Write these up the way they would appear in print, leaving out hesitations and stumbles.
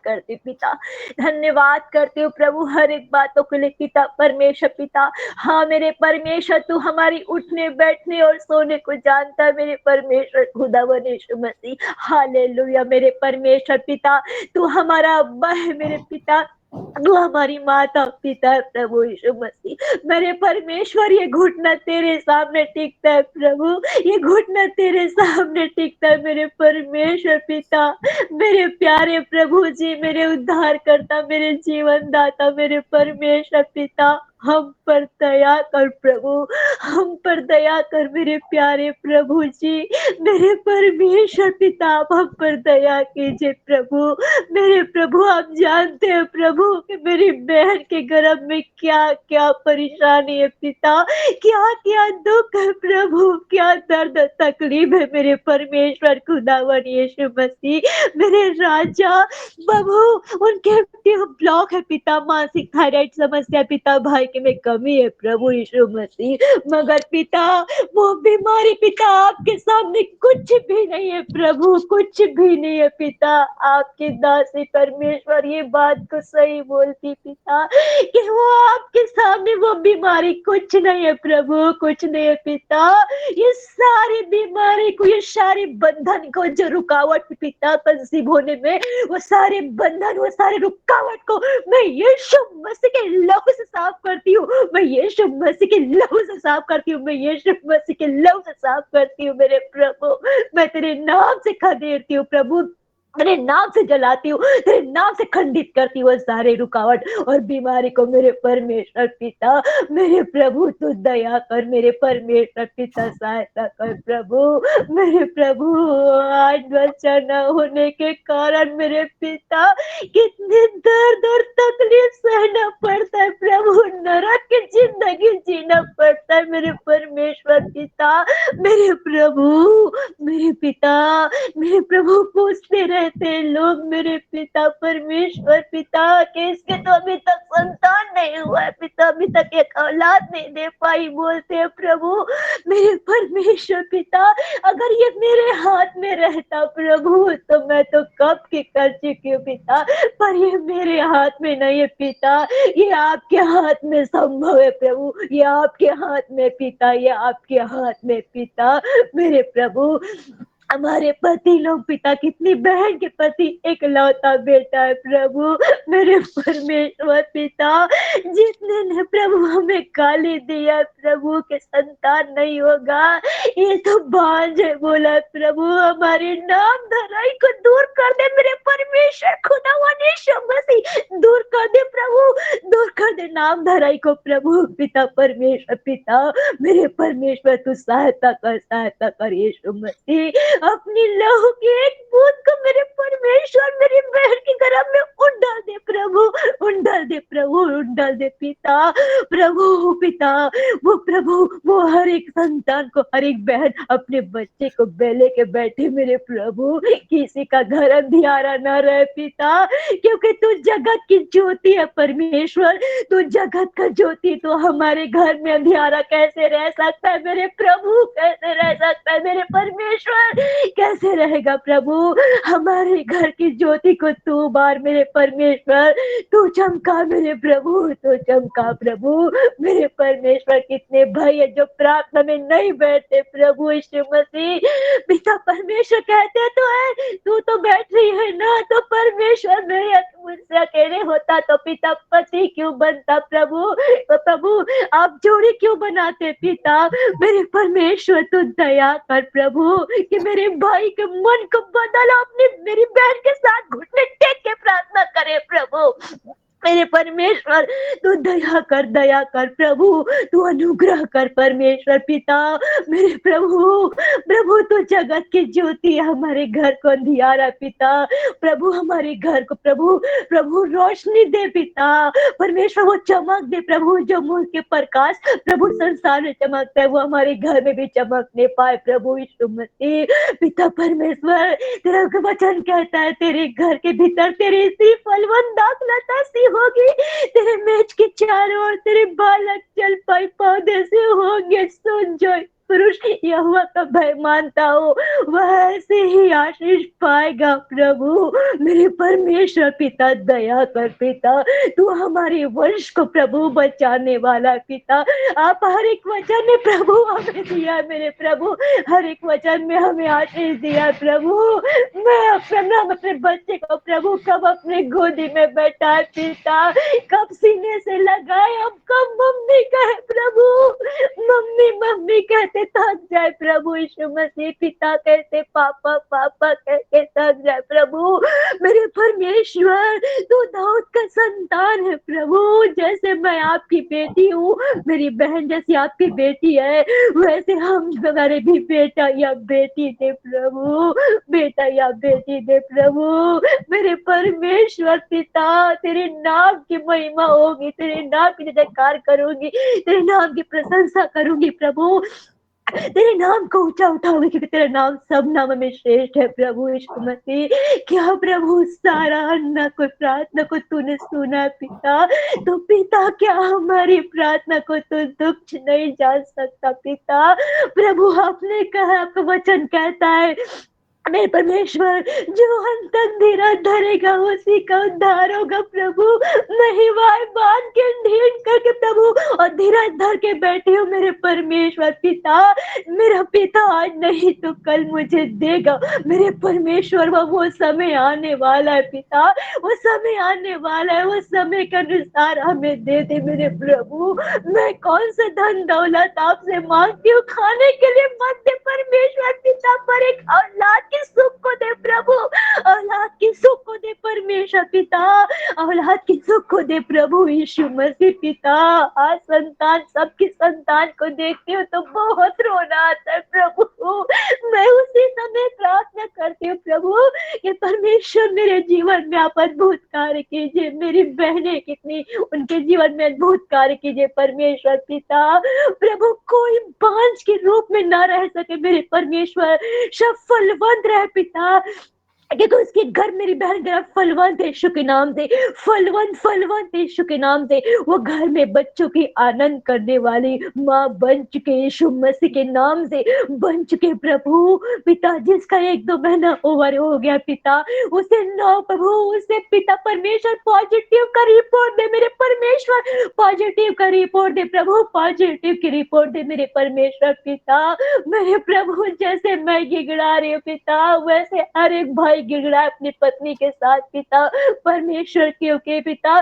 करती हूँ पिता, धन्यवाद करती हूँ प्रभु हर एक बातों के लिए पिता परमेश्वर पिता। हाँ मेरे परमेश्वर, तू हमारी उठने बैठने और सोने को जानता है मेरे परमेश्वर खुदावन यीशु मसीह। हालेलुया मेरे परमेश्वर पिता, तू हमारा अब्बा है मेरे पिता, तू हमारी माता पिता है प्रभु यीशु मसीह। मेरे परमेश्वर ये घुटना तेरे सामने टिकता है प्रभु, ये घुटना तेरे सामने टिकता है मेरे परमेश्वर पिता। मेरे प्यारे प्रभु जी, मेरे उद्धार करता, मेरे जीवन दाता, मेरे परमेश्वर पिता, हम पर दया कर प्रभु, हम पर दया कर मेरे प्यारे प्रभु जी, मेरे परमेश्वर पिता, आप हम पर दया कीजिए प्रभु। मेरे प्रभु आप जानते हैं प्रभु कि मेरी बहन के गर्भ में क्या क्या परेशानी है पिता, क्या क्या दुख है प्रभु, क्या दर्द तकलीफ है मेरे परमेश्वर खुदावन यीशु मसीह। मेरे राजा प्रभु, उनके ब्लॉक है पिता, मानसिक थायराइड समस्या पिता, भाई के में कमी है प्रभु यीशु मसीह, मगर पिता वो बीमारी पिता आपके सामने कुछ भी नहीं है प्रभु, कुछ भी नहीं है पिता। आपकी दासी परमेश्वर ये बात को सही बोलती पिता कि वो आपके सामने वो बीमारी कुछ नहीं है प्रभु, कुछ नहीं है पिता। ये सारी बीमारी को, ये सारे बंधन को, जो रुकावट पिता कंसीव होने में, वो सारे बंधन, वो सारे रुकावट को मैं यीशु मसीह के लहू से साफ करती हूँ, मैं यीशु मसीह के लहू से साफ करती हूँ, मैं यीशु मसीह के लहू से साफ करती हूँ मेरे प्रभु। मैं तेरे नाम से खदेड़ती हूँ प्रभु, तेरे नाम से जलाती हूँ, तेरे नाम से खंडित करती हूँ सारे रुकावट और बीमारी को मेरे परमेश्वर पिता। मेरे प्रभु तू दया कर, मेरे परमेश्वर पिता सहायता कर प्रभु। मेरे प्रभु आज बच्चा न होने के कारण मेरे पिता कितने दर्द और तकलीफ सहना पड़ता है प्रभु, नरक की जिंदगी जीना पड़ता है मेरे परमेश्वर पिता। मेरे प्रभु, मेरे पिता, मेरे प्रभु पूछते रहते हैं लोग मेरे पिता परमेश्वर पिता कि इसके तो अभी तक संतान नहीं हुआ है पिता, अभी तक एक औलाद नहीं दे पाई बोलते हैं प्रभु। मेरे परमेश्वर पिता, अगर ये मेरे हाथ में रहता प्रभु तो मैं तो कब की कर चुकी हूँ पिता, पर ये मेरे हाथ में नहीं है पिता, ये आपके हाथ में संभव है प्रभु, ये आपके हाथ में पिता, ये आपके हाथ में पिता। मेरे प्रभु हमारे पति लोग पिता, कितनी बहन के पति एक लौता बेटा है प्रभु, मेरे परमेश्वर पिता, जितने ने प्रभु हमें गाली दिया प्रभु के संतान नहीं होगा, ये तो बांझ है बोला प्रभु, हमारे नाम धराई को दूर कर दे मेरे परमेश्वर खुदा यीशु मसीह, दूर कर दे प्रभु, दूर कर दे नाम धराई को प्रभु पिता परमेश्वर पिता। मेरे परमेश्वर तू सहायता कर, सहायता कर यीशु मसीह, अपनी लहू की एक बूंद को मेरे परमेश्वर मेरी बहन की गर्भ में उड़ डाल दे प्रभु, उड़ डाल दे प्रभु, उड़ डाल दे पिता। प्रभु पिता, वो प्रभु, वो हर एक संतान को, हर एक बहन अपने बच्चे को बेले के बैठे मेरे प्रभु, किसी का घर अंधियारा न रहे पिता, क्योंकि तू जगत की ज्योति है परमेश्वर, तू जगत का ज्योति, तो हमारे घर में अंधियारा कैसे रह सकता है मेरे प्रभु, कैसे रह सकता है मेरे परमेश्वर, कैसे रहेगा प्रभु। हमारे घर की ज्योति को तू बार मेरे परमेश्वर, तू चमका मेरे प्रभु, तू चमका प्रभु। मेरे परमेश्वर कितने भाई है जो प्रार्थना में नहीं बैठते प्रभु यीशु मसीह, पिता परमेश्वर कहते तो है तू तो बैठ रही है ना, तो परमेश्वर नहीं, मुझसे अकेले होता तो पिता पति क्यों बनता प्रभु, तो प्रभु आप जोड़ी क्यों बनाते पिता। मेरे परमेश्वर तू दया कर प्रभु कि मेरे भाई के मन को बदलो, अपनी मेरी बहन के साथ घुटने टेक के प्रार्थना करे प्रभु। मेरे परमेश्वर तू दया कर प्रभु, तू अनुग्रह कर परमेश्वर पिता। मेरे प्रभु, प्रभु तू जगत की ज्योति, हमारे घर को अंधियारा पिता, प्रभु हमारे घर को प्रभु, प्रभु रोशनी दे पिता परमेश्वर, वो चमक दे प्रभु, जो मुंह के प्रकाश प्रभु संसार में चमकता है वो हमारे घर में भी चमकने पाए प्रभु यीशु मसीह। पिता परमेश्वर तेरा वचन कहता है तेरे घर के भीतर तेरी सी फलवंत दाखलता सी होगी, तेरे मेज के चारों ओर तेरे बालक चल पाई पौधे से होंगे, सुन जो पुरुष यहोवा का भय मानता हो वैसे ही आशीष पाएगा प्रभु। मेरे परमेश्वर पिता दया कर पिता, तू हमारे वंश को प्रभु बचाने वाला पिता। आप हर एक वचन में प्रभु हमें दिया मेरे प्रभु, हर एक वचन में हमें आशीष दिया प्रभु। मैं अपने बच्चे को प्रभु कब अपने गोदी में बैठाए पिता, कब सीने से लगाए, अब कब मम्मी कहे प्रभु, मम्मी मम्मी कहते थक जाए प्रभु यीशु मसीह, पिता कहते पापा पापा कहते थक जाए प्रभु। मेरे परमेश्वर तू दाऊद का संतान है प्रभु, जैसे मैं आपकी बेटी हूँ, मेरी बहन जैसी आपकी बेटी है, वैसे हम हमारे भी बेटा या बेटी दे प्रभु, बेटा या बेटी दे प्रभु। मेरे परमेश्वर पिता, तेरे नाम की महिमा होगी, तेरे नाम की जयकार करूंगी, तेरे नाम की प्रशंसा करूंगी प्रभु, तेरे नाम को ऊंचा उठाओगे क्योंकि तेरा नाम सब नाम में श्रेष्ठ है प्रभु यीशु मसीह। क्या प्रभु सारा अन्ना को प्रार्थना को तूने सुना पिता, तो पिता क्या हमारी प्रार्थना को तू तुच्छ नहीं जान सकता पिता। प्रभु आपने कहा, आपका वचन कहता है मेरे परमेश्वर, जो अंत तक धीरज धरेगा उसी का उद्धार होगा प्रभु। नहीं वाय बांध के ढीठ करके प्रभु और धीरज धर के बैठी हूँ मेरे परमेश्वर पिता। मेरा पिता आज नहीं तो कल मुझे देगा मेरे परमेश्वर। वो समय आने वाला है पिता, वो समय आने वाला है, वो समय के अनुसार हमें दे दे मेरे प्रभु। मैं कौन सा धन दौलत आपसे मांगती हूँ खाने के लिए मत दे परमेश्वर पिता, पर एक औलाद की सुख को दे प्रभु, औलाद की सुख को दे परमेश्वर पिता, औलाद की सुख को दे प्रभु यीशु मसीह पिता। आज संतान, सबकी संतान को देखती हूँ तो बहुत रोना आता है प्रभु। मैं उसी समय प्रार्थना करती हूँ प्रभु कि परमेश्वर मेरे जीवन में आप अद्भुत कार्य कीजिए, मेरी बहनें कितनी उनके जीवन में अद्भुत कार्य कीजिए परमेश्वर पिता। प्रभु कोई बांझ के रूप में ना रह सके मेरे परमेश्वर, सब फलवंत रहे पिता, क्योंकि उसके घर मेरी बहन का फलवंत यीशु के नाम से, फलवंत फलवंत यीशु के नाम से वो घर में बच्चों की आनंद करने वाली माँ बन चुके यीशु मसीह के नाम से बन चुके प्रभु पिता। जिसका 1-2 महीना ओवर हो गया पिता, उसे नौ प्रभु, उसे पिता परमेश्वर पॉजिटिव का रिपोर्ट दे मेरे परमेश्वर, पॉजिटिव का रिपोर्ट दे प्रभु, पॉजिटिव की रिपोर्ट दे मेरे परमेश्वर पिता। मेरे प्रभु जैसे मैं गिड़गड़ा रही हूँ पिता, वैसे हर एक भाई गिड़गड़ा अपनी पत्नी के साथ पिता परमेश्वर, क्योंकि पिता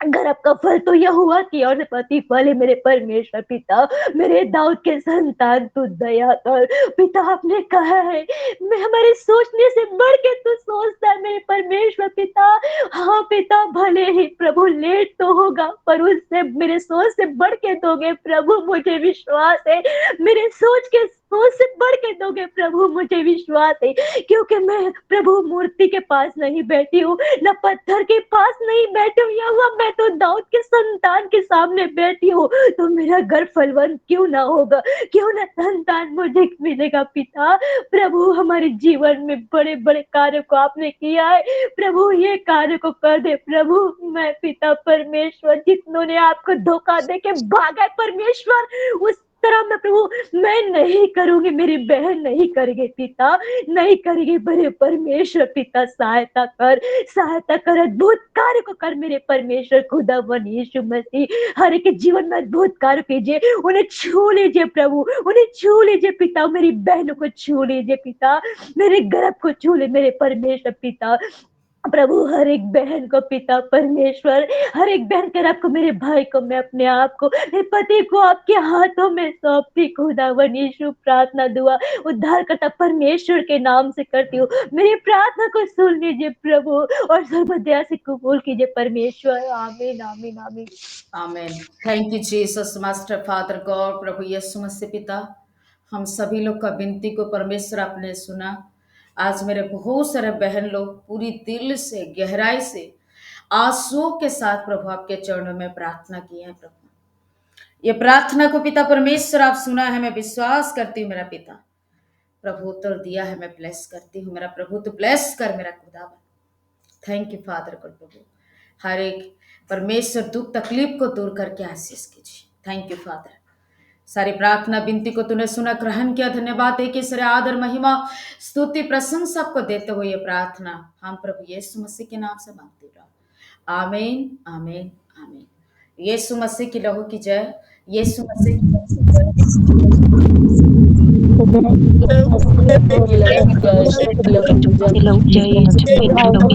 गर्भ का फल तो यहोवा की और पति फल है मेरे परमेश्वर पिता। मेरे दाऊद के संतान तू दया कर पिता, आपने कहा है मैं हमारे सोचने से बढ़ के तू सोचता है मेरे परमेश्वर पिता। हाँ पिता, भले ही प्रभु लेट तो होगा पर उससे मेरे सोच से बढ़ के दोगे प्रभु, मुझे विश्वास है, मेरे सोच से बढ़ के दोगे प्रभु, मुझे विश्वास है, क्योंकि मैं प्रभु मूर्ति के पास नहीं बैठी हूँ, न पत्थर के पास नहीं बैठी हूँ, यहोवा मैं तो दाऊद के संतान के सामने बैठी हूँ। तो मेरा घर फलवंत क्यों ना होगा, क्यों ना संतान मुझे मिलेगा पिता। प्रभु हमारे जीवन में बड़े बड़े कार्य को आपने किया है प्रभु, ये कार्य को कर दे प्रभु। मैं पिता परमेश्वर, जितनों ने आपको धोखा दे के भागा परमेश्वर, उस तरह मैं प्रभु मैं नहीं करूंगी, मेरी बहन नहीं करेगी पिता, नहीं करेगी मेरे परमेश्वर पिता। सहायता कर, सहायता कर, अद्भुत कार्य को कर मेरे परमेश्वर खुदावन यीशु मसीह। हर एक के जीवन में अद्भुत कार्य कीजिए, उन्हें छू लीजिए प्रभु, उन्हें छू लीजिए पिता, मेरी बहनों को छू लीजिए पिता, मेरे गर्भ को छू ले मेरे परमेश्वर पिता। प्रभु हर एक बहन को पिता परमेश्वर, हर एक बहन कर आपको, मेरे भाई को, मैं अपने आप को, मेरे पति को आपके हाथों में सौंपती खुदावन यीशु। प्रार्थना दुआ उद्धार करता परमेश्वर के नाम से करती हूँ, मेरी प्रार्थना को सुन लीजिए प्रभु और सर्वदया से कबूल कीजिए परमेश्वर। आमीन आमीन आमीन आमेन। Thank you Jesus master father God, प्रभु यीशु मसीह पिता, हम सभी लोग का विनती को परमेश्वर आपने सुना। आज मेरे बहुत सारे बहन लोग पूरी दिल से, गहराई से, आंसुओं के साथ प्रभु आपके चरणों में प्रार्थना की है। प्रभु ये प्रार्थना को पिता परमेश्वर आप सुना है, मैं विश्वास करती हूँ मेरा पिता। प्रभु उत्तर दिया है, मैं ब्लेस करती हूँ मेरा प्रभु, तो ब्लेस कर मेरा खुदावन। थैंक यू फादर गॉड प्रभु, हर एक परमेश्वर दुख तकलीफ को दूर करके आशीष कीजिए। Thank you father. सारी प्रार्थना विनती को तूने सुना, ग्रहण किया। धन्यवाद है कि सारे आदर महिमा स्तुति प्रशंसा सबको देते हुए ये प्रार्थना हम प्रभु यीशु मसीह के नाम से मांगते हैं। आमीन, आमीन, आमीन। यीशु मसीह की लहू की जय, यीशु मसीह की लहू की जय। Hello,